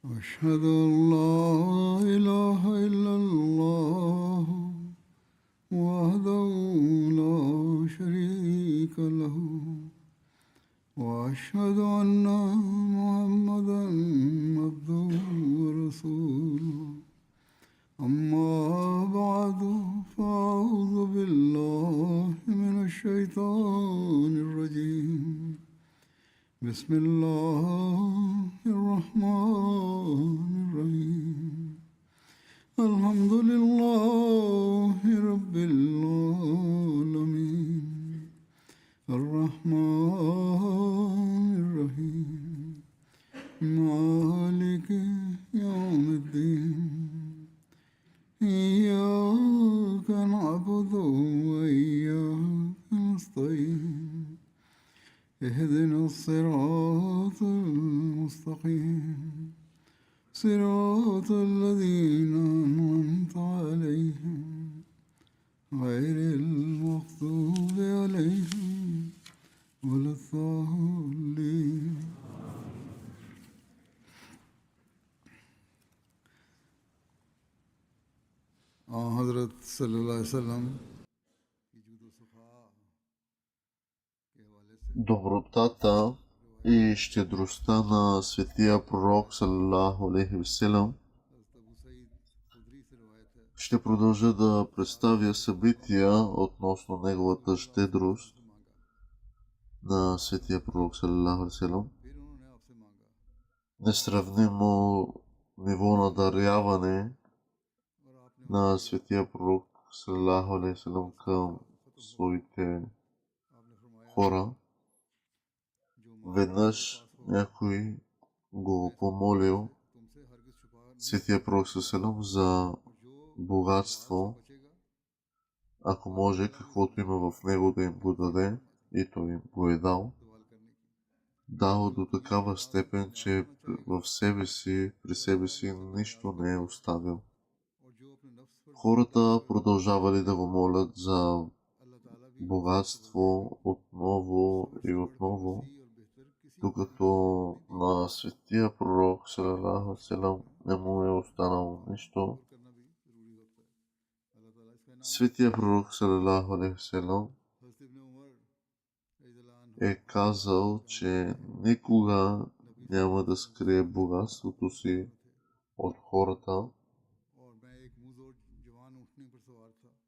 أشهد أن لا إله إلا الله وحده لا شريك له وأشهد أن محمدا عبده ورسوله أما بعد فأعوذ بالله من الشيطان الرجيم بسم الله الرحمن الرحيم الحمد لله رب العالمين الرحمن الرحيم مالك يوم الدين إياك نعبد وإياك نستعين اهدنا الصراط المستقيم صراط الذين أنعمت عليهم غير المغضوب عليهم ولا الضالين حضرت صلی اللہ علیہ وسلم Добротата и щедростта на светия пророк саллалаху алейхи васелям. Ще продължа да представя събития относно неговата щедрост на светия пророк саллалаху алейхи васелям. Несравнимо ниво на даряване на светия пророк саллалаху алейхи васелям към своите хора. Веднъж някой го помолил светия пророк саллалаху за богатство, ако може каквото има в него да им го даде, и той им го е дал. Дал до такава степен, че в себе си, при себе си нищо не е оставил. Хората продължавали да го молят за богатство отново и отново, докато на светия пророк саллалаху алейхи васелям не му е останало нищо. Светия пророк саллалаху алейхи васелям е казал, че никога няма да скрие богатството си от хората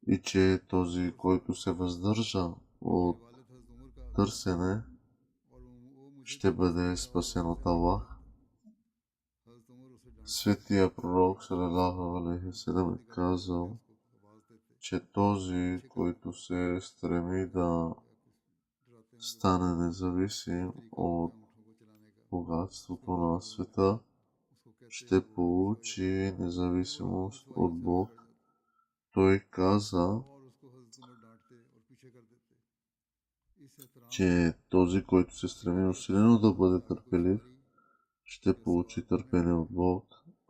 и че този, който се въздържа от търсене, ще бъде спасен от Аллах. Светия пророк саллалаху алейхи васелям е казал, че този, който се стреми да стане независим от богатството на света, ще получи независимост от Бог. Той каза, че този, който се стреми усилено да бъде търпелив, ще получи търпение от Бог,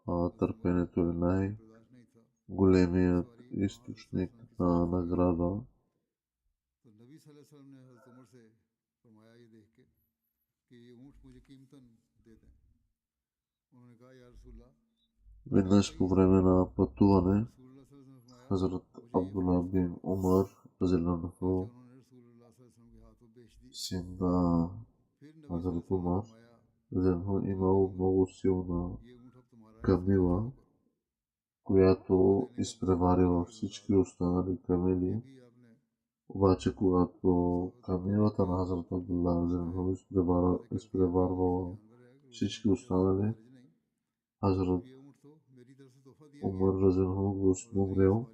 а търпението е най-големият източник на награда. Веднъж по време на пътуване, Хазрат Абдулlah бин Умар, разделянето син на Хазрат Умар, разделянето имал много силна камила, която изпреварила всички останали камили. Обаче, когато камилата на Хазрат Абдулlah разделянето изпреварвала всички останали, Хазрат Умар разделянето го смогрел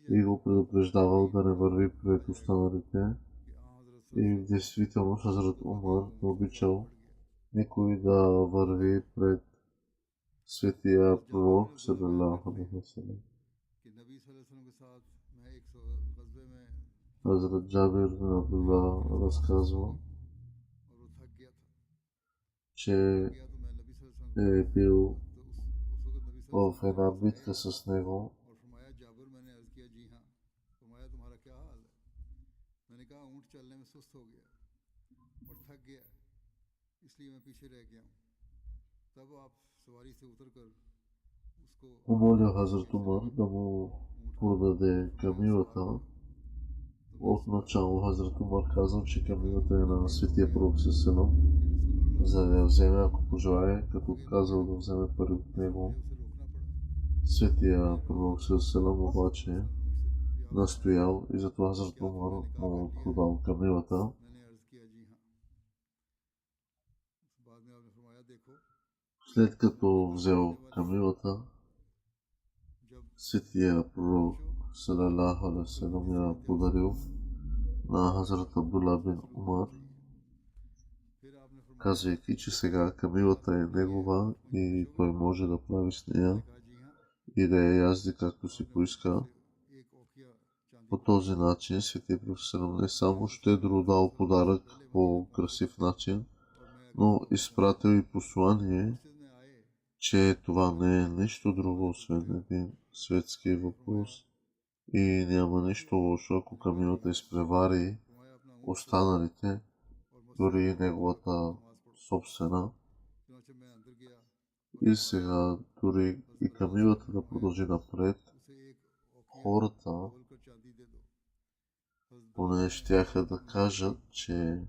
и го предупреждавал да не върви пред останалите. И в действителност Хазрат Умар не обичал никой да върви пред светия пророк саллалаху алейхи васелям. Хазрат Джабир бин Абдулlah разказва, че е бил в една битка с него. помоля Хазрат Умар да му продаде камилата. Отначало Хазрат Умар казал, че камилата е на светия пророк Сесалам, за да я вземе, ако пожелае, като отказал да вземе пари от него. Светия пророк Сесалам обаче настоял и затова Хазрат Умар му продал камилата. След като взел камилата, светия пророк салалаху алейхи ва салям я подарил на Хазрат Абдулла бин Умар, казвайки, че сега камилата е негова и той може да прави с нея и да я язди както си поиска. По този начин светия пророк не само щедро дал подарък по красив начин, но изпратил и послание, че това не е нищо друго, освен един светски въпрос и няма нищо лошо, ако камилата изпревари останалите, дори и неговата собствена. И сега дори и камилата да продължи напред, хората поне щяха да кажат, че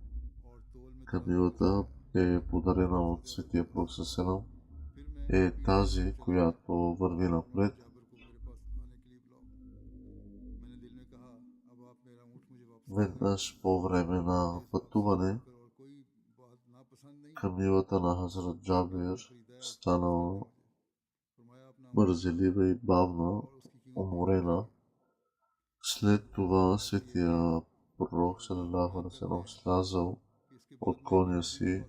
камилата е подарена от светия пророк Селам, е тази, която върви напред. Веднъж по време на пътуване, камилата на Хазрат Джабир станала мързелива и бавна, уморена. След това светия пророк салалаху алейхи ва салям слязал от коня си,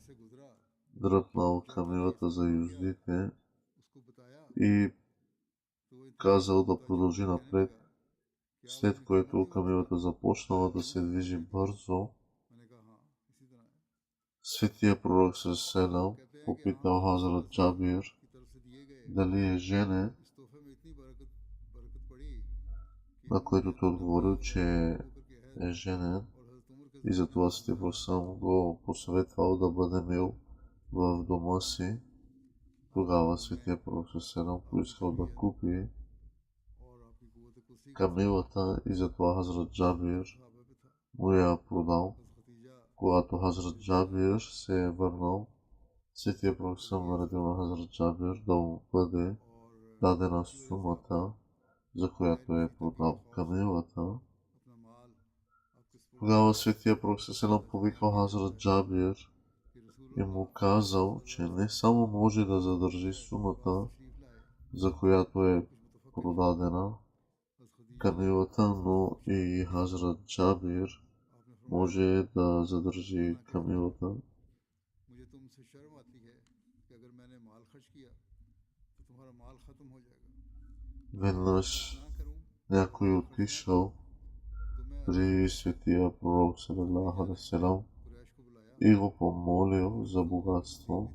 дръпнал камилата за юздите и казал да продължи напред, след което камилата започнала да се движи бързо. Светия пророк салалаху попитал Хазрат Джабир дали е женен, на което той отговорил, че е женен и затова светия пророк го посъветвал да бъде мил в дома си. Тогава светия пророк поискал да купи камилата и затова Хазрат Джабир му я продал. Когато Хазрат Джабир се е върнал, светия пророк наредил на Хазрат Джабир да му бъде дадена сумата, за която е продал камилата. Тогава светия пророк повикал Хазрат Джабир и му казал, че не само може да задържи сумата, за която е продадена камилата, но и Хазрат Джабир може да задържи камилата. Веднъж някой отишъл при светия пророк салалаху алейхи ва салям и го помолил за богатство.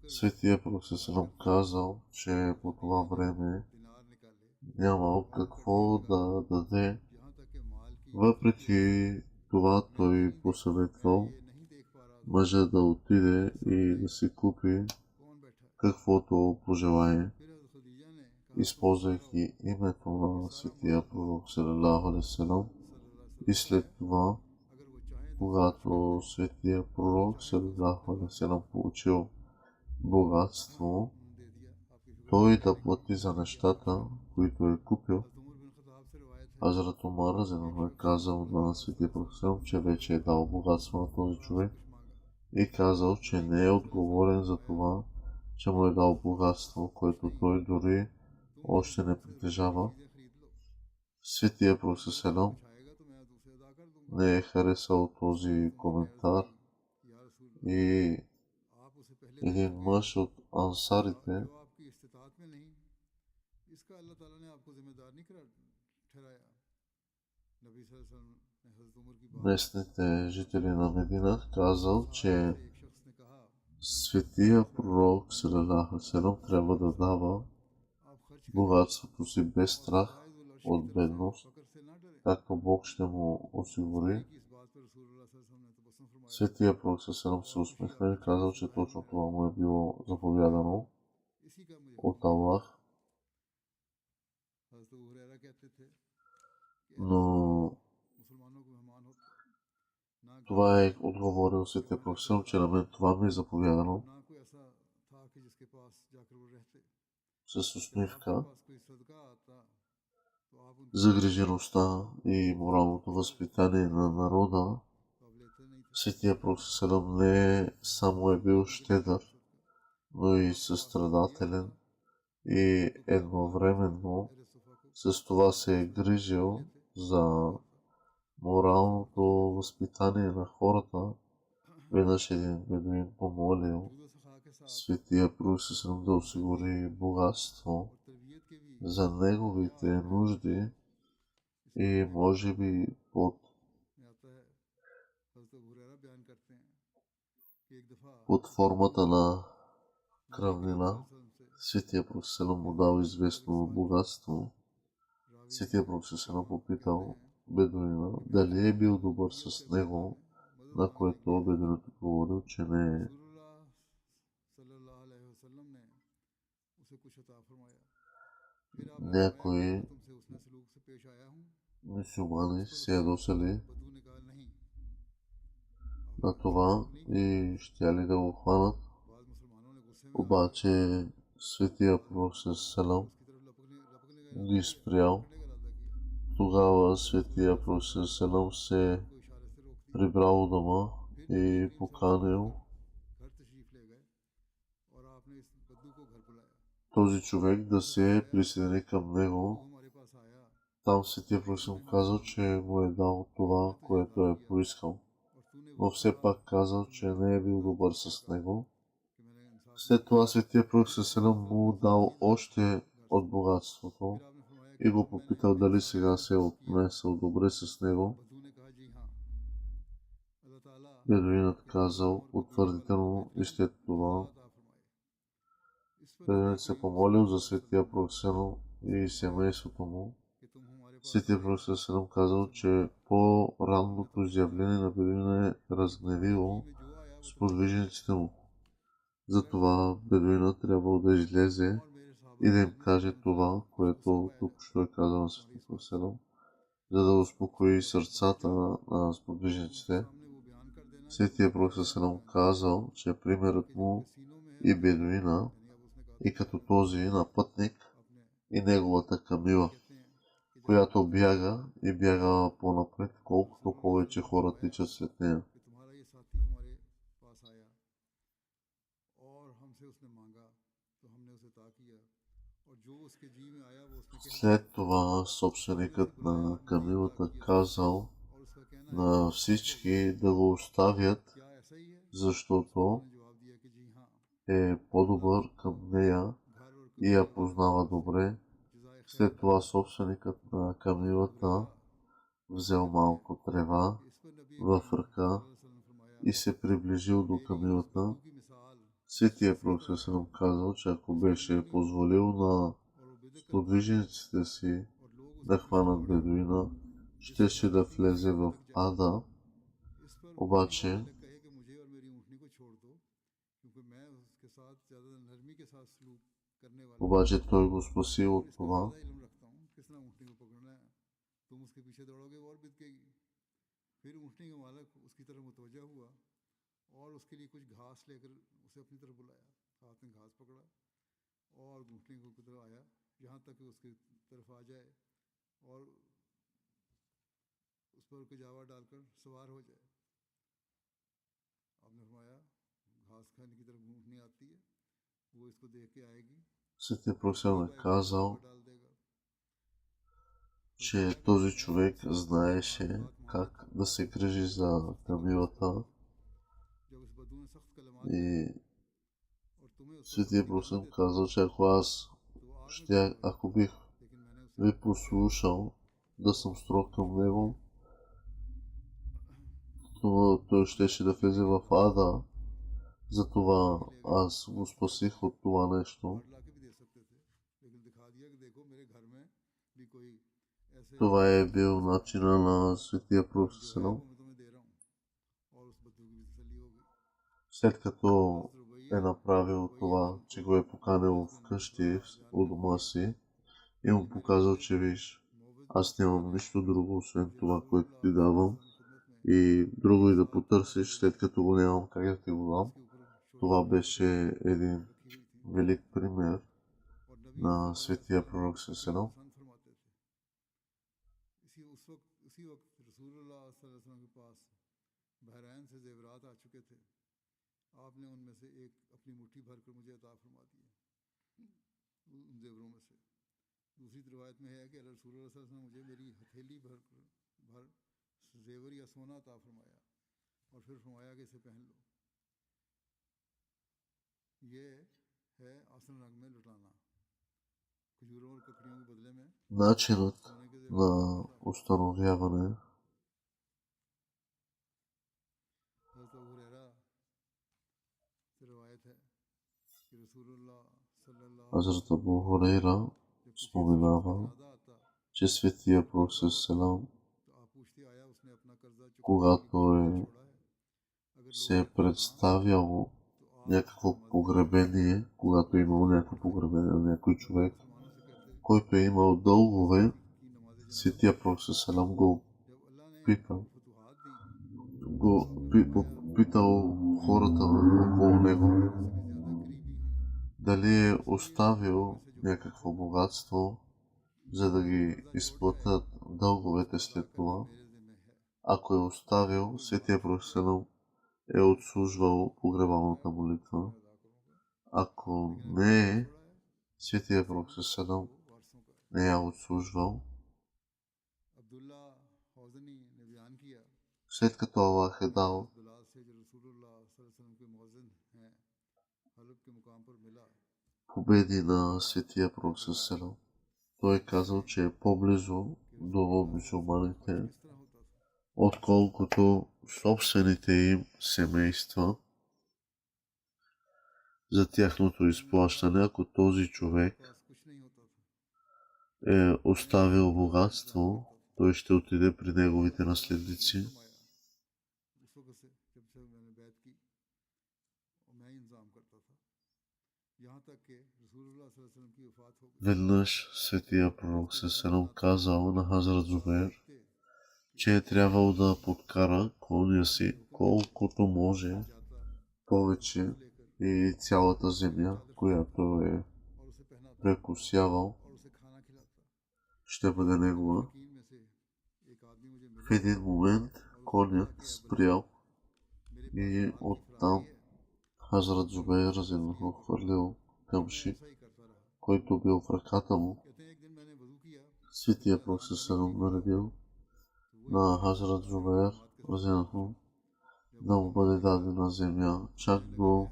Светия пророк казал, че по това време нямал какво да даде. Въпреки това той посъветвал мъжа да отиде и да си купи каквото пожелае, използвайки името на светия пророк салалаху алейхи ва салям. И след това, когато светия пророк салалаху алейхи ва салям получил богатство, той да плати за нещата, които е купил. Хазрат Умар е казал на светия пророк, че вече е дал богатство на този човек и казал, че не е отговорен за това, че му е дал богатство, което той дори още не притежава. Светия пророк не е харесал този коментар и един мъж от ансарите местните жители на Медина казал, че светия пророк салалаху алейхи ва салям трябва да дава богатството си без страх от бедност, както Бог ще му осигури. Светия Пророк Сасалам се усмихна и казал, че точно това му е било заповядано от Аллах. Но това е отговорил Светия Пророк Сасалам, че на мен това ми е заповядано с усмивка. Загрижеността и моралното възпитание на народа. Светия Пророк Сасалам не само е бил щедър, но и състрадателен и едновременно с това се е грижил за моралното възпитание на хората. Веднъж един бедуин помолил Светия Пророк Сасалам да осигури богатство за неговите нужди и може би под формата на кръвнина. Светия Пророк Сасалам му дал известно богатство. Светия Пророк Сасалам попитал бедуина дали е бил добър с него, на което бедуинът отговорил, че не е. Някои мюсюлмани се ядосали на това и щяли да го хванат. Обаче Светия Пророк Сасалам ги спрял. Тогава Светия Пророк Сасалам се прибрал у дома и поканил този човек да се присъедини към него. Там Светия Пророк Сасалам казал, че му е дал това, което е поискал, но все пак казал, че не е бил добър с него. След това Светия Пророк Сасалам му дал още от богатството и го попитал дали сега се е отнесъл добре с него. Бедуинът казал утвърдително и след това бедуинът се помолил за Светия Пророк Сасалам и семейството му. Светия Пророк Сасалам казал, че по-ранното изявление на бедуина е разгневило сподвижниците му. Затова бедуинът трябвало да излезе и да им каже това, което току-що е казал на Светия Пророк Сасалам, за да успокои сърцата на сподвижниците. Светия Пророк Сасалам казал, че примерът му и бедуина и като този на пътник и неговата камила, която бяга и бяга по-напред, колкото повече хора тичат след нея. След това собственикът на камилата казал на всички да го оставят, защото е по-добър към нея и я познава добре. След това собственикът на камилата взел малко трева в ръка и се приближил до камилата. Светия Пророк Сасалам казал, че ако беше позволил на сподвижниците си да хванат бедуина, щеше да влезе в ада. Обаче той го спаси от това. Светия Пророк Сасалам е казал, че този човек знаеше как да се грижи за камилата и Светия Пророк Сасалам казал, че ако бих ви послушал да съм строг към него, то той щеше да влезе в ада. Затова аз го спасих от това нещо. Това е бил начина на Светия Пророк Сасалам. След като е направил това, че го е поканил вкъщи у дома си и му показал, че виж, аз нямам нищо друго, освен това, което ти давам, и друго и да потърсиш, след като го нямам, как да ти го дам. Това беше един велик пример на светия пророк Сеселам. Начинът на установяване Хазрат Абу Хурейра споменава, че светия пророк Селам, когато се е представяло някакво погребение, когато е имало някакво погребение на някой човек, който е имал дългове, светия пророк Селам го питал хората около него дали е оставил някакво богатство, за да ги изплатят дълговете след това. Ако е оставил, светия пророк Селам е отслужвал погребалната молитва. Ако не е, светия пророк Селам не е отслужвал. След като Аллах е дал победи на светия пророк Селам, той е казал, че е по-близо до мюсюлманите, отколкото собствените им семейства за тяхното изплащане. Ако този човек е оставил богатство, той ще отиде при неговите наследници. Веднъж светия пророк Селам казал на Хазрат Зубейр, че е трябвало да подкара коня си колкото може повече и цялата земя, която е прекусявал, ще бъде негова. В един момент конят спрял и оттам Хазрат Зубейр разедно хвърлил камшик, който бил в ръката му. Светия пророк Селам наредил на Хазрат Зубейр разедно да му бъде дадена земя, чак до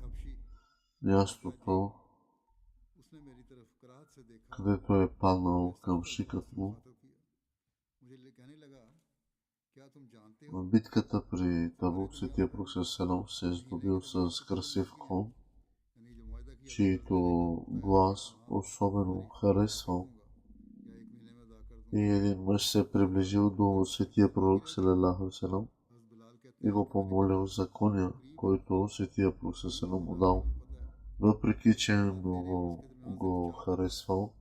мястото, където е паднал камшикът му. В битката при Табук светия пророк Селам се е здобил с красив кон, чието глас особено харесвал. И един мъж се е приближил до светия пророк Селам и го помолил за коня, който светия пророк Селам му дал. Въпреки че много го харесвал,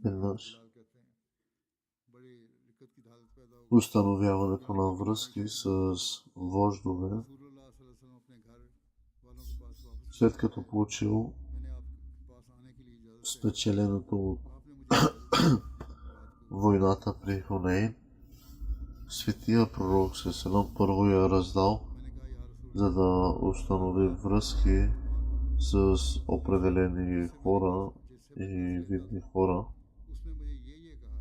веднъж установяването на връзки с вождове, след като получил спечеленото от войната при Хунейн, светия пророк Селам първо я раздал, за да установи връзки с определени хора и видни хора.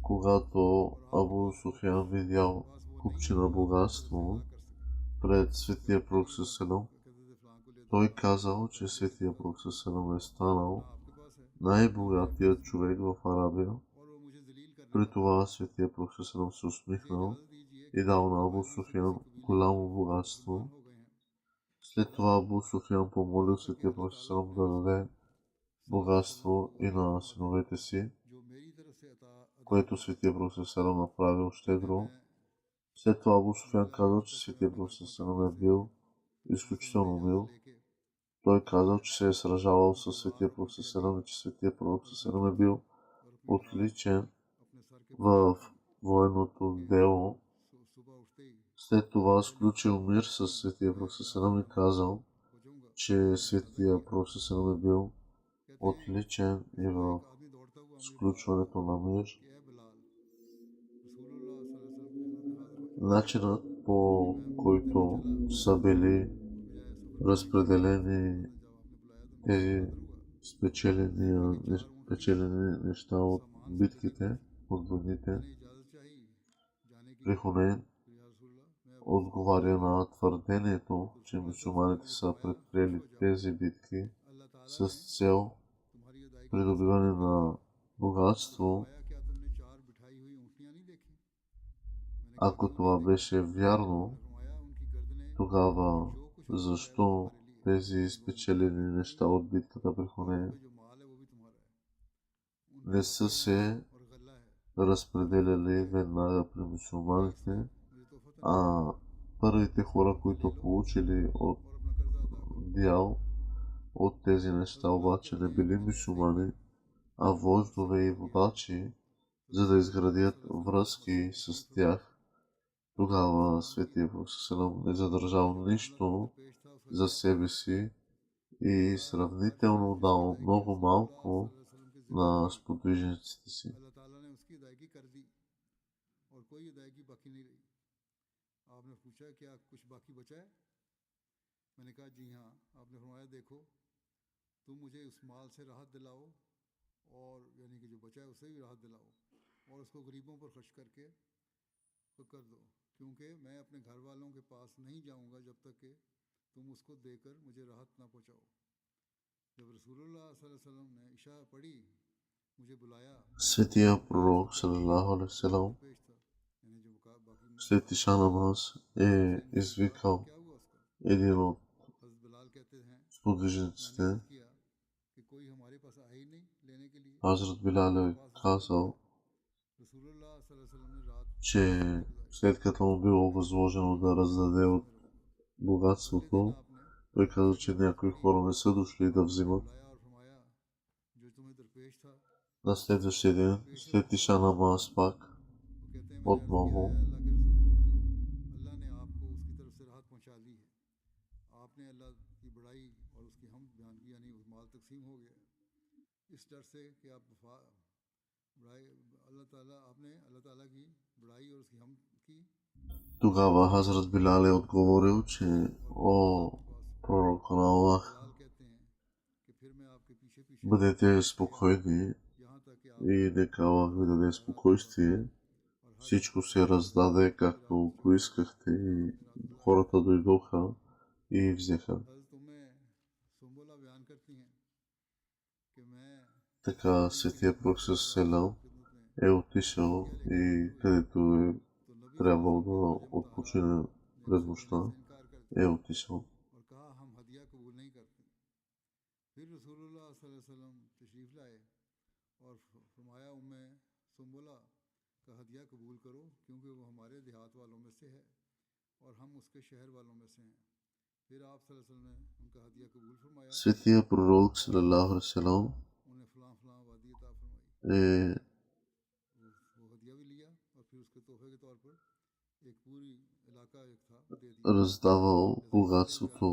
Когато Абу Суфиян видял купчина богатство пред светия пророк Селам, той казал, че светия пророк Селам е станал най-богатият човек в Арабия, При това Светия Пророк се усмихнал и дал на Абу Суфиян голямо богатство. След това Абу Суфиян помолил Светия Пророк да даде богатство и на синовете си, което Светия Пророк направил щедро. След това Абу Суфиян казал, че Светия Пророк е бил изключително мил. Той казал, че се е сражавал със Светия Пророк и че Светия Пророк е бил отличен в военното дело. След това сключил мир с Светия Пророк и казал, че Светия Пророк е бил отличен и в сключването на мир. Начинът, по който са били разпределени тези спечелени неща от битките, от войните при Хунейн, отговаря на твърдението, че мюсюлманите са предприели тези битки с цел придобиване на богатство. Ако това беше вярно, тогава защо тези спечелени неща от битката при Хунейн не са се разпределяли веднага при мюсюлманите, а първите хора, които получили от дял от тези неща, обаче не били мюсюлмани, а вождове и водачи, за да изградят връзки с тях. Тогава Светия Пророк не задържал нищо за себе си и сравнително дал много малко на сподвижниците си. क्योंकि मैं अपने घर वालों के पास नहीं जाऊंगा जब तक कि तुम उसको देकर मुझे राहत ना पहुंचाओ। जब रसूलुल्लाह सल्लल्लाहु अलैहि वसल्लम ने इशा पढ़ी, मुझे बुलाया, Светия Пророк салалаху алейхи ва салям पेश था, यानी जो बाकी след иша намаз е извикал क्या हुआ उसका? един от हज़रत बिलाल कहते हैं, сподвижниците. मैंने अर्ज़ किया कि कोई हमारे पास आए ही नहीं लेने के लिए। Хазрат Билал е казал, रसूलुल्लाह सल्लल्लाहु अलैहि वसल्लम ने रात че след като му било възложено да раздаде от богатството, той каза, че някои хора не са дошли да взимат. बुलाया और फरमाया, जो तुम्हें दरपेश था, На следващия ден, след иша намаз пак, वो कहते हैं मैंने अर्ज़ किया है отново अल्लाह के रसूल, अल्लाह ने आपको उसकी तरफ से राहत पहुंचा दी है। आपने अल्लाह की बड़ाई और उसकी हम बयान की, यानी माल तकसीम हो गया इस डर से कि आप बड़ाई आपने अल्लाह ताला की बड़ाई और उसकी हम की। тогава Хазрат Билал е отговорил, че о пророк на Аллах, बिलाल कहते हैं कि फिर मैं आपके पीछे पीछे бъдете спокойни यहाँ तक कि आप и нека Аллах ви даде спокойствие. Всичко се раздаде както поискахте и хората дойдоха и взеха. हज़रत तुम्हें सुम्बुला बयान करती हैं कि मैं Така Светия Пророк Селам е отишъл и където е तो नबी трябвало да отпочине през нощта, से इनकार करते е отишъл. और कहा हम हदिया कबूल नहीं करते। फिर रसूलुल्लाह सल्लल्लाहु अलैहि वसल्लम तशरीफ़ लाए और फरमाया उम्मे सुम्बुला का हदिया कबूल करो क्योंकि वो हमारे देहात वालों में से है और हम उसके शहर वालों में से हैं। फिर आप सल्लल्लाहु अलैहि वसल्लम ने उनका हदिया कबूल फरमाया, Светия Пророк салалаху алейхи ва салям उन्हें फलां फलां वादी अता फरमाई। е वो हदिया भी लिया और फिर उसके तोहफे के तौर पर एक पूरी इलाका एक था दे दिया। раздавал जैसे богатството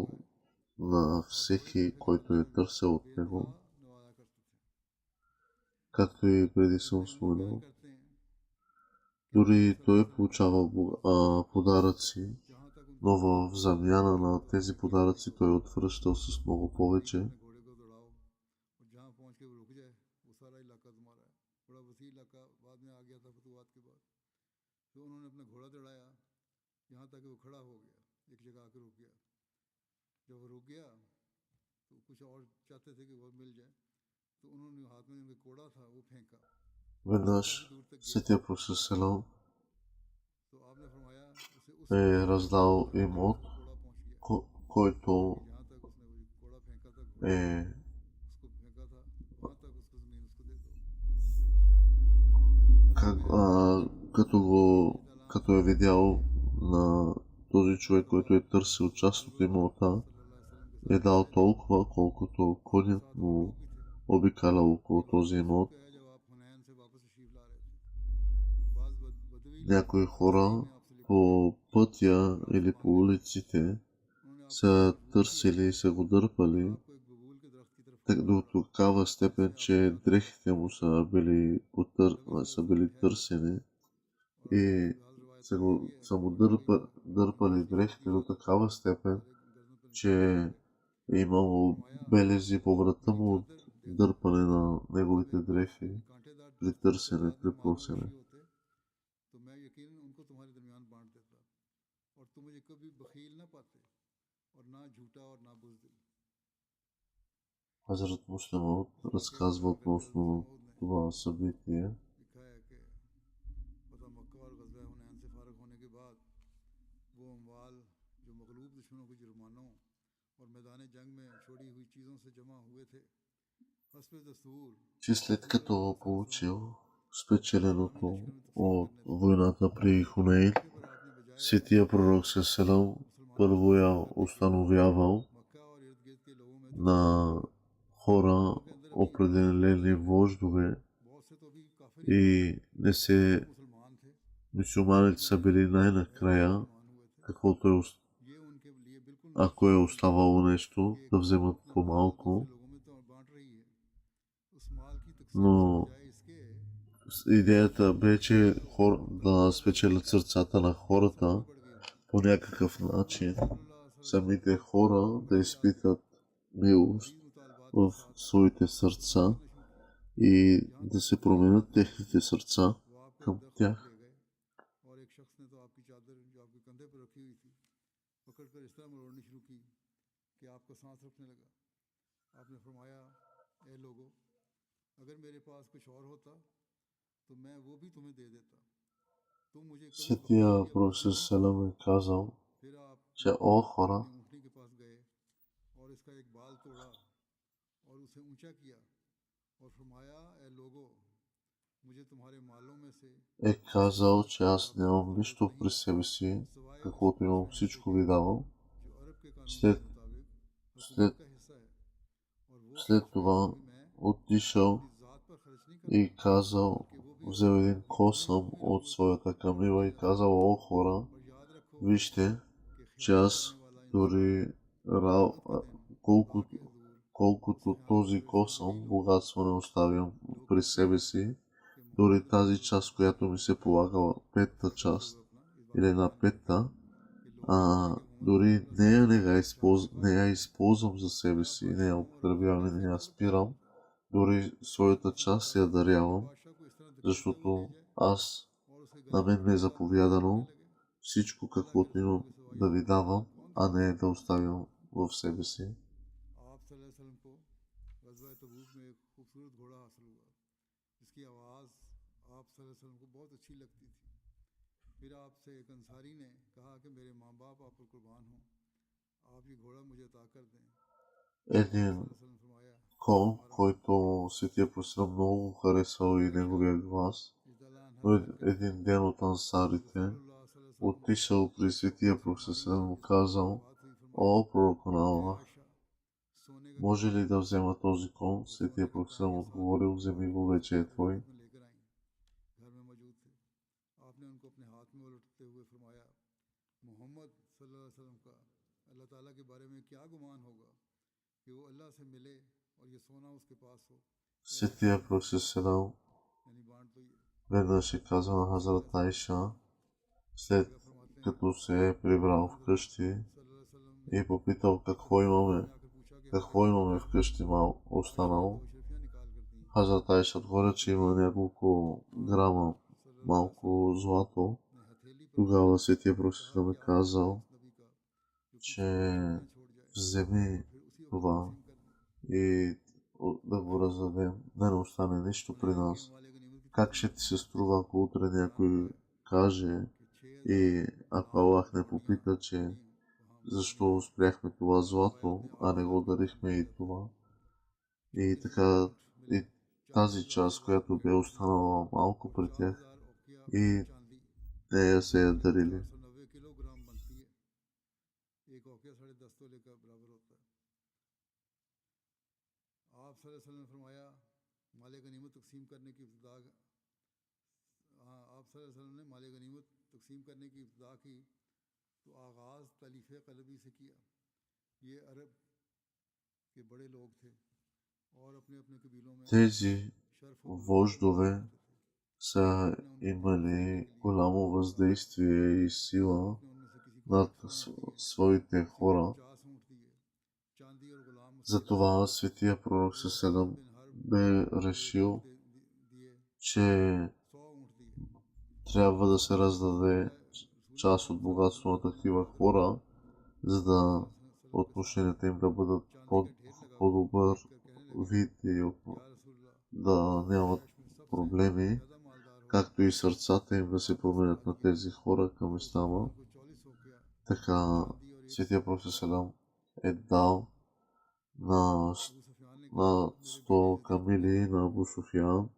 на और कोई всеки, तोहफे का който е търсил от बेतहा него, नवाजा करते थे। както и преди съм फिर वो बयान споменал. करते हैं कि Дори आप той получавал подаръци, जहाँ तक उनकी но в замяна на тези подаръци той отвръщал с много повече. अपने घोड़े को दौड़ाओ और जहाँ पहुँच के वो रुक जाए वो सारा इलाका तुम्हारा है। बड़ा वसी इलाका बाद में आ गया था फतवात के बाद। तो उन्होंने अपना घोड़ा दौड़ाया यहाँ तक वो खड़ा हो गया, एक जगह आकर रुक गया। जब वो रुक गया तो कुछ और चाहते थे कि वो मिल जाए, तो उन्होंने हाथ में उनका कोड़ा था वो फेंका Веднъж Светия Пророк Селам е раздал имот, който е като е видял на този човек, който е търсил част от имота, е дал толкова, колкото конят му обикалял около този имот. Някои хора по пътя или по улиците са търсили и са го дърпали до такава степен, че дрехите му са били търсени и са му дърпали дрехите до такава степен, че е имало белези по врата му от дърпане на неговите дрехи при търсене, при просене. Хазрат Муслим разказва относно това събитие. Че след като получил спечеленото от войната при Хунейн, Светия Пророк Селам първо я установявал на хора, определени вождове и мюсюлманите са били най-накрая, каквото ако е оставало нещо, да вземат по-малко. Но идеята бе, че да спечелят сърцата на хората по някакъв начин, самите хора да изпитат милост в своите сърца и да се променят техните сърца към тях. Светия Пророк Селам е казал, че о хора, е казал, че аз нямам нищо при себе си, каквото имам, всичко ви давам. След това отишъл и казал, взел един косъм от своята камила и казал, о хора, вижте, че аз дори колкото този косъм богатство не оставям при себе си, дори тази част, която ми се полагала, петта част или една петта, дори не я използвам за себе си, не я употребявам и не я спирам, дори своята част я дарявам, защото на мен ми е заповядано всичко, каквото имам да ви давам, а не да оставям в себе си. Един кон, който Светия Пророк много харесал и неговия глас, но един ден от ансарите отишъл при Светия Пророк и му казал, о пророк на Аллах, може ли да взема този кон? Светия Пророк отговорил, вземи го, вече е твой. Светия Пророк веднъж е казал на Хазрат Айша, след като се е прибрал вкъщи и попитал какво имаме вкъщи останало. Хазрат Айша отговоря, че има няколко грама малко злато. Тогава Светия Пророк е казал, че вземи това и да го раздадем, да не остане нищо при нас. Как ще ти се струва, ако утре някой каже и ако Аллах не попита, че защо спряхме това злато, а не го дарихме и това. И така, и тази част, която бе останала малко при тях, и нея се я дарили. Тези вождове са имали голямо въздействие и сила над своите хора. Затова светия пророк Селам бе решил, че трябва да се раздаде част от богатство на такива хора, за да отношенията им да бъдат по-добър вид и да нямат проблеми, както и сърцата им да се променят на тези хора към ислама. Така светия пророк Селам е дал на 100 камили на Абу Суфиян.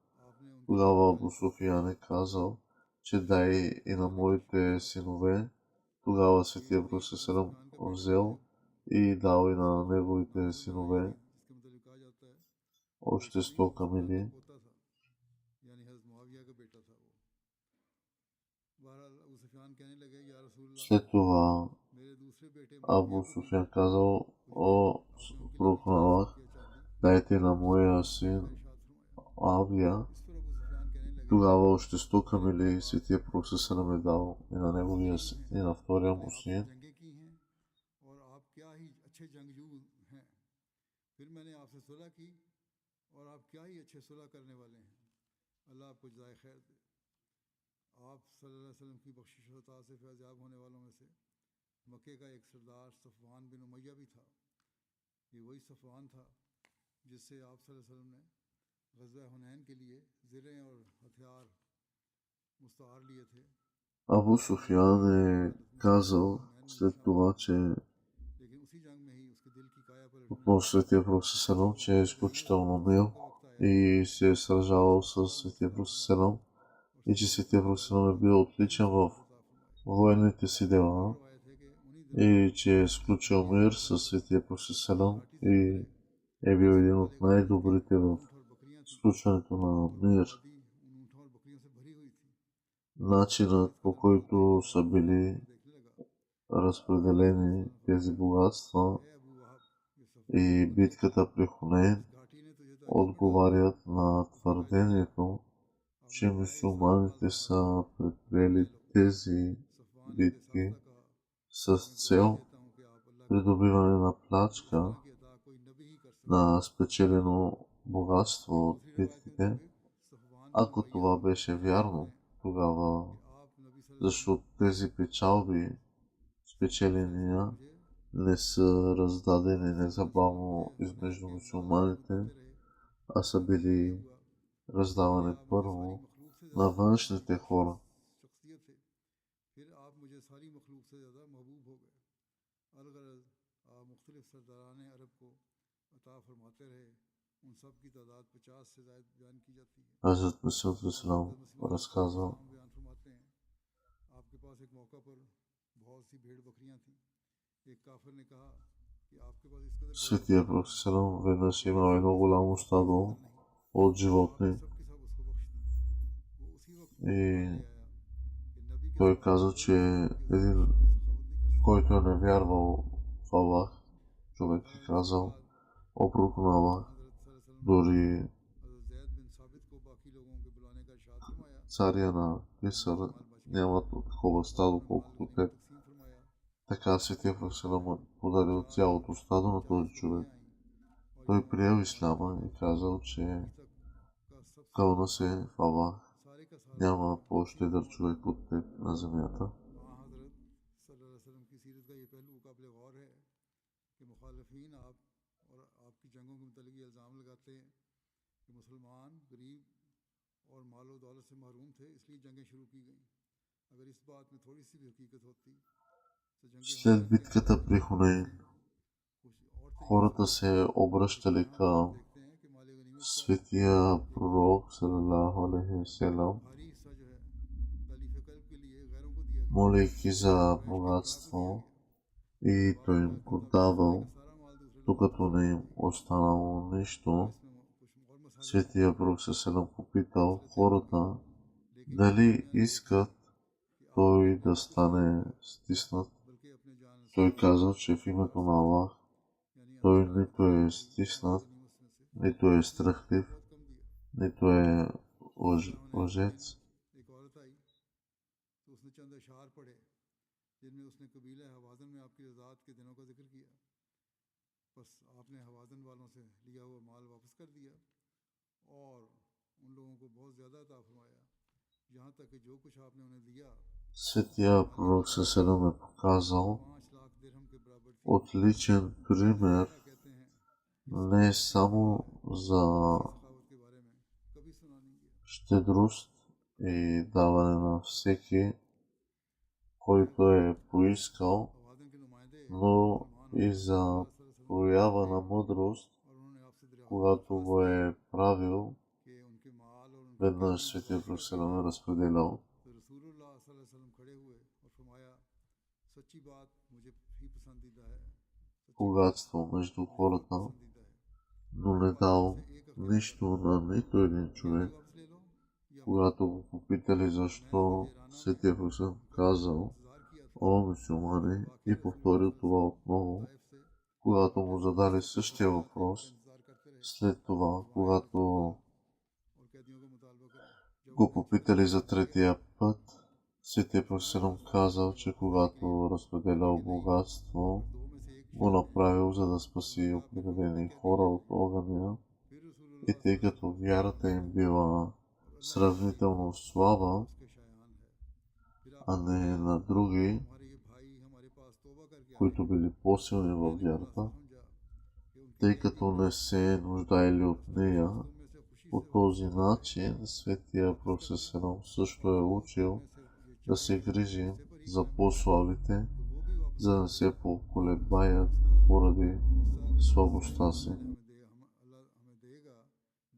Тогава Абу Суфиян е казал, че дай и на моите синове. Тогава светия пророк Селам взел и дал и на неговите синове още 100 камили. След това Абу Суфиян казал: о, пророк на Аллах, дайте на моя син Авия. Тогава още 100 камили светия пророк Селам е дал и на неговия и на втория му син. Абу Суфиян е казал след това, че относно светия пророк Селам, че е изключително мил и се е сражавал с светия пророк Селам и че светия пророк Селам е бил отличен в военните си дела и че е сключил мир с светия пророк Селам и е бил един от най-добрите в сключването на мир. Начинът, по който са били разпределени тези богатства и битката при Хунейн отговарят на твърдението, че мюсюлманите са предприели тези битки с цел придобиване на плячка на спечелено богатство от битките. Ако това беше вярно, тогава защото тези печалби, спечеления, не са раздадени незабавно измежду мюсюлманите, а са били раздавани първо на външните хора. Хазрат Месия Ислам разказва, светия пророк Селам веднъж имал едно голямо стадо от животни и той каза, че един, който е невярвал в Аллах, човек е казал: о пророк на Аллах, дори царя на Кесар нямат такова стадо, колкото теб. Така светия пророк Селам подарил цялото стадо на този човек. Той приел исляма и казал, че кълна се в Аллах, няма по-щедър човек от теб на земята. और मालो दौलत से महरूम थे, इसलिए जंगें शुरू की गईं। अगर इस बात में थोड़ी सी भी हकीकत होती तो जंग След हुनैन के битката при नतीजे Хунейн, कुछ और तरीके से хората होते। се जैसे обръщали यहाँ हम към देखते हैं कि माल गनीमत का светия एक пророк, салалаху алейхи васелам, भारी हिस्सा जो है तालीफ कल्ब के लिए गैरों को दिया गया, молейки за कुरैश के अमरा को दिया богатство गया। и बाज़ той им रिवायत го के मुताबिक सारे का давал, सारा माल दूसरे लोगों को докато फरोख्त не कर им दिया गया। останало और нищо. इसमें कुछ और मसाले भी Светия пророк салам попитал मसलहतें होंगी, хората लेकिन ये дали दुनिया नहीं искат चाहती कि आप той अपने да आप को शहीद стане करें, стиснат. बल्कि अपने Той जानसार казал, че в और името на साथी Аллах यानी той अंसार को нито देने е चाहिए माल стиснат, गनीमत में से, нито е जिसने खुद को страхлив, बहुत कम दिया। нито е गुज़श्ता हुनैन के दिन лъжец. एक औरत आई तो उसने चंद अशार पढ़े जिनमें उसने कबीला हवाज़न में आपकी रज़ात के दिनों का जिक्र किया। बस आपने हवाज़न वालों से लिया हुआ माल वापस कर दिया और उन लोगों को बहुत ज़्यादा अता फरमाया, यहाँ तक कि जो कुछ आपने उन्हें दिया Светия तुम्हारी пророк तादाद Салам е показал 5 लाख दिरहम के बराबर थी। отличен пример ज़ुबैदा कहते हैं कि उसने не मुझसे कहा само है за तुम्हारी सखावत के बारे में कभी सुना नहीं गया। щедрост и даване на всеки, който е поискал, हवाज़न के नुमाइंदे но मुसलमान हो и गए за रसूलुल्लाह सल्लल्लाहु अलैहि वसल्लम के पास проява गए на мъдрост, और उन्होंने आपसे когато दरख्वास्त го की е правил. कि उनके माल और उनकी Веднъж किस्में Светия मुतवाज़ी пророк कर दी Салам е जाए। разпределял तो रसूलुल्लाह सल्लल्लाहु अलैहि वसल्लम खड़े हुए और फरमाया, सच्ची बात मुझे ही पसंदीदा है, सच्ची बात богатство между मुझे ही хората, पसंदीदा है। но अपने не मालिक में से дал एक हफ्ते का нищо बदला на нито един जल्दी човек. वापस ले लो या मत लो। Когато го попитали मैं защо, हुजैराना में Светия пророк Салам उनका казал: इंतज़ार किया था। О, мюсюлмани, वाकई и रसूलुल्लाह повторил това सल्लल्लाहु अलैहि वसल्लम отново, ताइफ से когато लौटे му तो वहाँ задали से कुछ същия सहाबा आके въпрос. उनका इंतज़ार करते रहे След कि това, वो आए और फिर माल когато और कैदियों का मुतालबा करें। जब го उन्हें चंद попитали अशार за दिए गए третия път, Светия пророк रसूलुल्लाह Салам सल्लल्लाहु अलैहि казал, वसल्लम ने че वापस लेने के लिए когато कहा разпределял कि नहीं, богатство, अगर दो में से एक го चीज़ नहीं है направил за да तो спаси मैं अपने फौज के определени कैदी хора ले от जाऊँ। огъня. फिर И रसूलुल्लाह тъй सल्लल्लाहु अलैहि като वसल्लम उसके पास вярата गए им била और अल्लाह की वही сравнително जो слаба, उसके शायान है। फिर а आपने не फरमाया на други, तुम्हारे ये भाई हमारे पास तौबा करके आए които हैं। били по-силни във मैंने вярата, मुनासिब समझा कि उनके тъй कैदी като не се нуждаели от बस нея. बस तुम में से खुशी По से वापस този चले गए, начин Светия वापस пророк कर दिया। Салам също और е जो तुम учил में से ये да चाहे се कि वो грижи हिस्से पर ही за कायम रहे по-слабите, तो वो भी वापस за да कर не दिया। се और поколебаят उसका поради हिस्सा अगर तुम में से слабостта अल्लाह си. ने अल्लाह हमें देगा,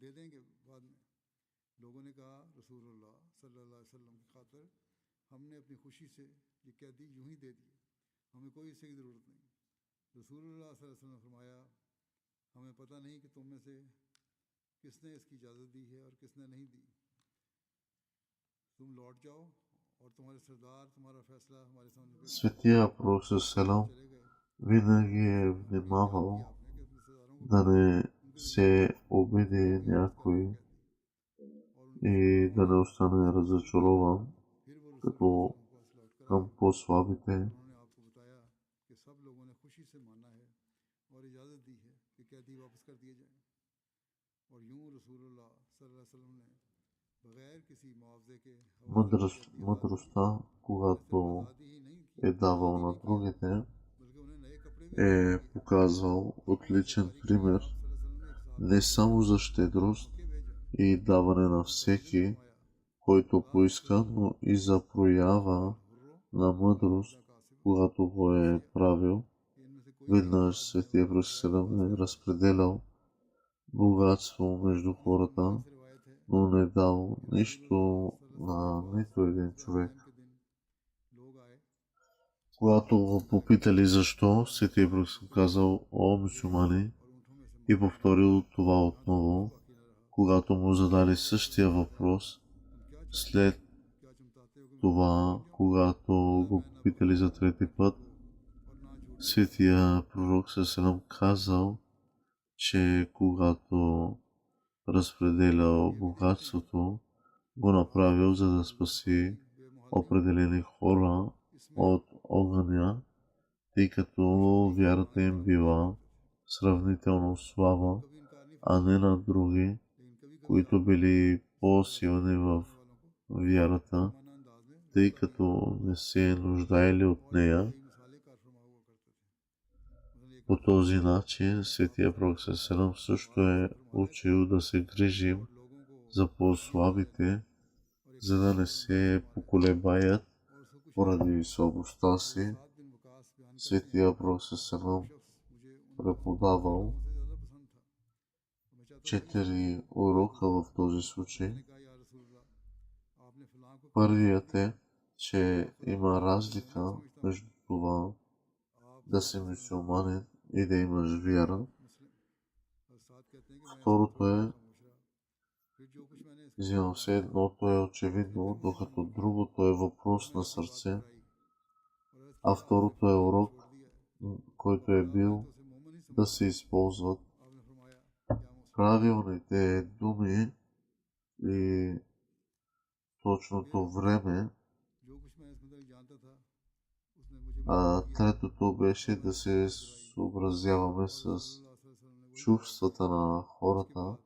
दे देंगे बाद में। लोगों ने कहा रसूलुल्लाह सल्लल्लाहु अलैहि वसल्लम की खातिर हमने अपनी खुशी से ये कैदी यूं ही दे दिए, हमें कोई इससे की ज़रूरत नहीं। रसूलुल्लाह सल्लल्लाहु अलैहि वसल्लम ने फरमाया, हमें पता नहीं कि तुम में से किसने इसकी इजाज़त दी है और किसने नहीं दी। तुम लौट जाओ और तुम्हारे सरदार तुम्हारा फैसला हमारे सामने पेश करें। Светия пророк वो Салам चले गए। винаги е बड़ा अच्छा काम किया внимавал आपने कि अपने सरदारों को да भेजा, не उनके दरमियान се थे, обиди वो भी वापस कर दिए някой कैदी और उनके и सरबराहों да ने не остане वापस कर दिए। разочарован, फिर वो रसूलुल्लाह като सल्लल्लाहु अलैहि वसल्लम के पास लौट कर आए към по-слабите. और उन्होंने आपको बताया कि सब लोगों ने खुशी से माना है और इजाज़त दी है कि कैदी वापस कर दिए जाएं। और यूं रसूलुल्लाह सल्लल्लाहु अलैहि वसल्लम ने बगैर किसी मुआवजे के हवाज़न की कैदी आज़ाद कर दी। Мъдростта, उन्हें सिर्फ когато आज़ादी ही नहीं е किया, आज़ाद давал ही на नहीं किया другите, बल्कि उन्हें नए कपड़े भी अता е किए। показвал हदीस отличен बुखारी की है, пример आप सल्लल्लाहु अलैहि वसल्लम ने एक सहाबी не को само за अपने щедрост मक्के भेजा и даване на और उनसे अर्ज़ всеки, फरमाया, който ला поиска, तस्तवी но и за проява अल हुर्र на वल мъдрост, अब्दा कासिबा когато го е जासिया, правил. कि इनमें से कोई भी Веднъж आज़ाद होने Светия वाला пророк बगैर लिबास Салам के е नहीं जा सकता। разпределял богатство और между अनस बिन хората, मालिक से रिवायत है но не дал कि रसूलुल्लाह нищо सल्लल्लाहु अलैहि वसल्लम के на पास нито един ग़ज़वा човек. हुनैन के दिन लोग आए Когато और го उसने попитали защо, कहा Светия пророк रसूलुल्लाह казал: О, मेरे мюсюлмани, और ऊँटों में से и माल повторил това यहाँ तक कुछ отново. बाकी न रहा। Когато му задали रसूलुल्लाह същия फरमाया, въпрос, तुम क्या चाहते हो, след क्या चाहते हो कि मैं तुम्हारे साथ बन това, जाऊँ? когато बोला го मैं ना попитали बगावत за трети ना път, फरोग और ना झूठ बोलने वाला। Светия пророк Салам казал, че когато разпределял ये भी देखते हैं богатството, го बाज़ направил за да रसूलुल्लाह спаси की बेमहल्ली определени хора इसमें от огъня, тъй като शक्ति के вярата इजहार की им तरफ इशारा била करते थे। сравнително वो слаба, कभी इनकार नहीं а не फरमाते на други, लेकिन कभी कभी които आपको били इस तरह से по-силни в करने वालों को вярата, जालिमाना अंदाज में тъй रोका भी като не се нуждаели от और इसके нея. कई मिसालें कार फरमा हुआ करते थे। मतलब एक По मरतबा този начин आप Светия пророк सल्लल्लाहु अलैहि Салам वसल्लम също नमाज е फरमा रहे थे учил да се грижим और लोगों को за по-слабите, за да не се поколебаят поради слабостта си. Светия Пророк Салам преподавал 4 урока в този случай. Първият е, че има разлика между това да си мюсюлманин и да имаш вяра. Второто е, извинявам се, едното е очевидно, докато другото е въпрос на сърце, а второто е урок, който е бил да се използват правилните думи и точното време, а третото беше да се съобразяваме с чувствата на хората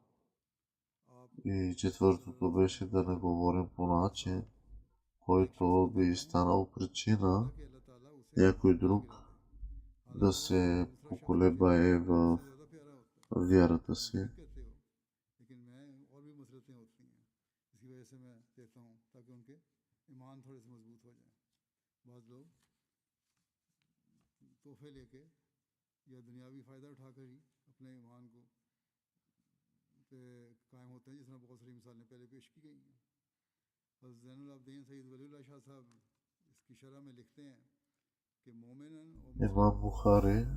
и четвъртото беше да не говорим по начин, който би станал причина някой друг да се поколебае в вярата си. Имам Бухари,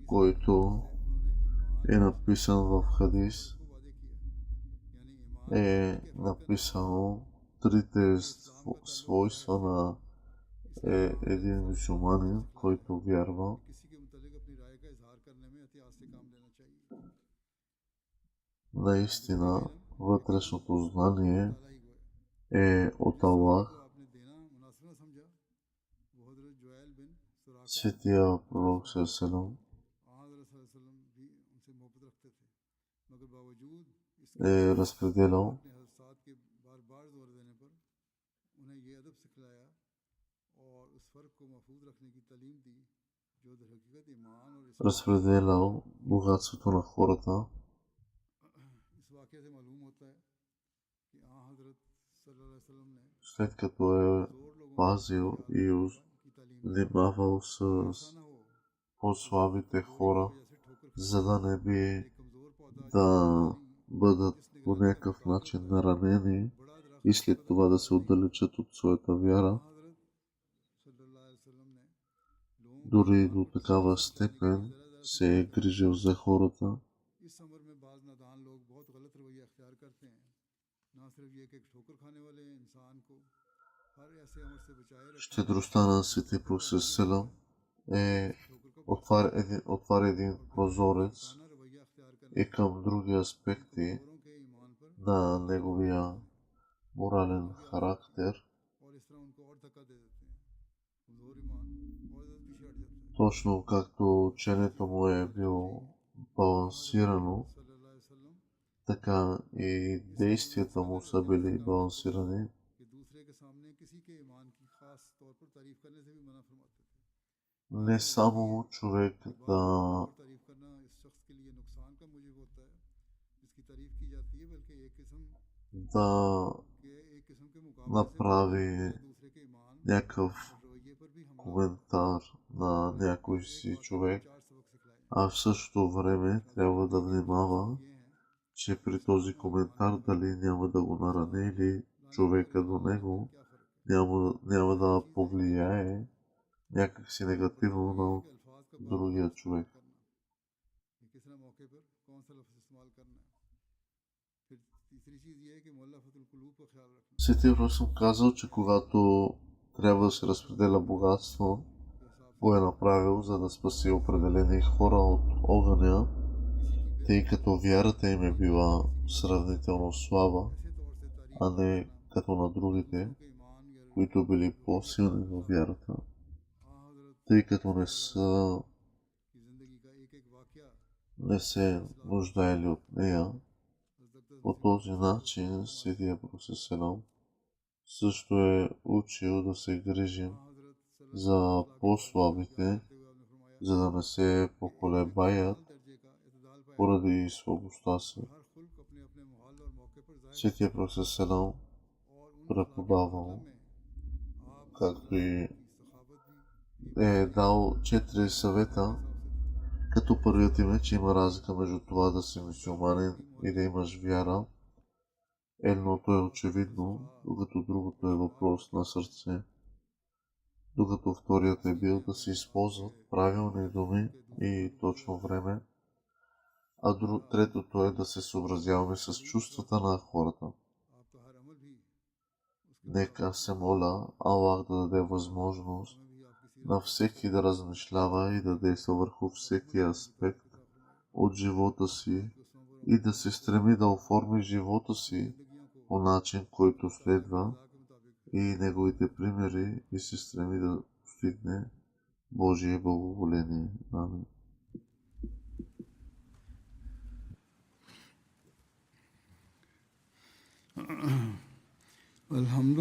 който е написан в хадис, е написано трите свойства на един мюсюлманин, който вярва. Наистина, вътрешното знание е от Аллах. Светия Пророк Салам е разпределял богатството на хората. След като е пазил и внимавал с по-слабите хора, за да не би да бъдат по някакъв начин наранени и след това да се отдалечат от своята вяра. Дори до такава степен се е грижил за хората. Щедростта на Светия Пророк Салам отваря един прозорец и към други аспекти на неговия морален характер. Точно както учението му е било балансирано, така и действията му са били балансирани. Не само човек да направи някакъв коментар на някой си човек, а в същото време трябва да внимава, че при този коментар дали няма да го наране или човека до него няма да повлияе някакси негативно на другия човек. Светия Пророк съм казал, че когато трябва да се разпределя богатство, го е направил, за да спаси определени хора от огъня, тъй като вярата им е била сравнително слаба, а не като на другите, които били по-силни във вярата, тъй като не се нуждаели от нея. По този начин Светия Пророк Салам също е учил да се грижим за по-слабите, за да не се поколебаят поради слабостта си. Светия Пророк Селам преподавал, както и е дал 4 съвета, като първият им е, че има разлика между това да си мюсюлманин и да имаш вяра. Едното е очевидно, докато другото е въпрос на сърце. Докато вторият е бил да се използват правилни думи и точно време, а третото е да се съобразяваме с чувствата на хората. Нека се моля Аллах да даде възможност на всеки да размишлява и да действа върху всеки аспект от живота си и да се стреми да оформи живота си по начин, който следва и неговите примери и се стреми да постигне Божие благоволение. Амин. الحمد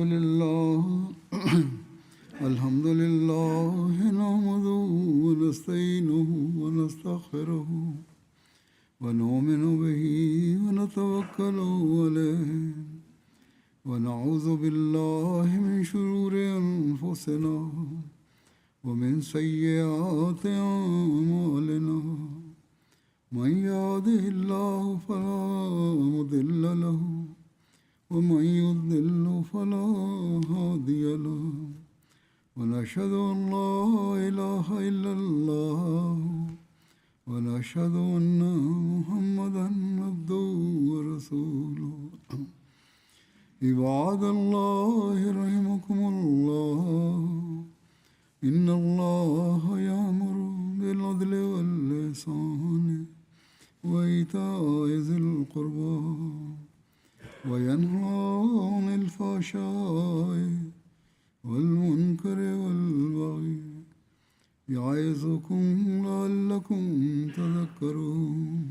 لله نحمده ونستعينه ونستغفره ونؤمن به ونتوكل عليه ونعوذ بالله من شرور أنفسنا ومن سيئات أعمالنا من يهده الله فلا مضل له ومن يضلل فلا هادي له ونشهد أن لا إله إلا الله ونشهد أن محمدا عبده ورسوله عباد الله رحمكم الله إن الله يأمر بالعدل والإحسان وإيتاء ذي القربى وينهى عن الفحشاء والمنكر والبغي يعظكم لعلكم تذكرون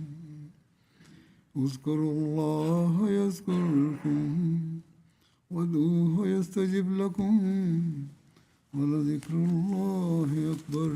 اذكروا الله يذكركم وادعوه يستجب لكم ولذكر الله أكبر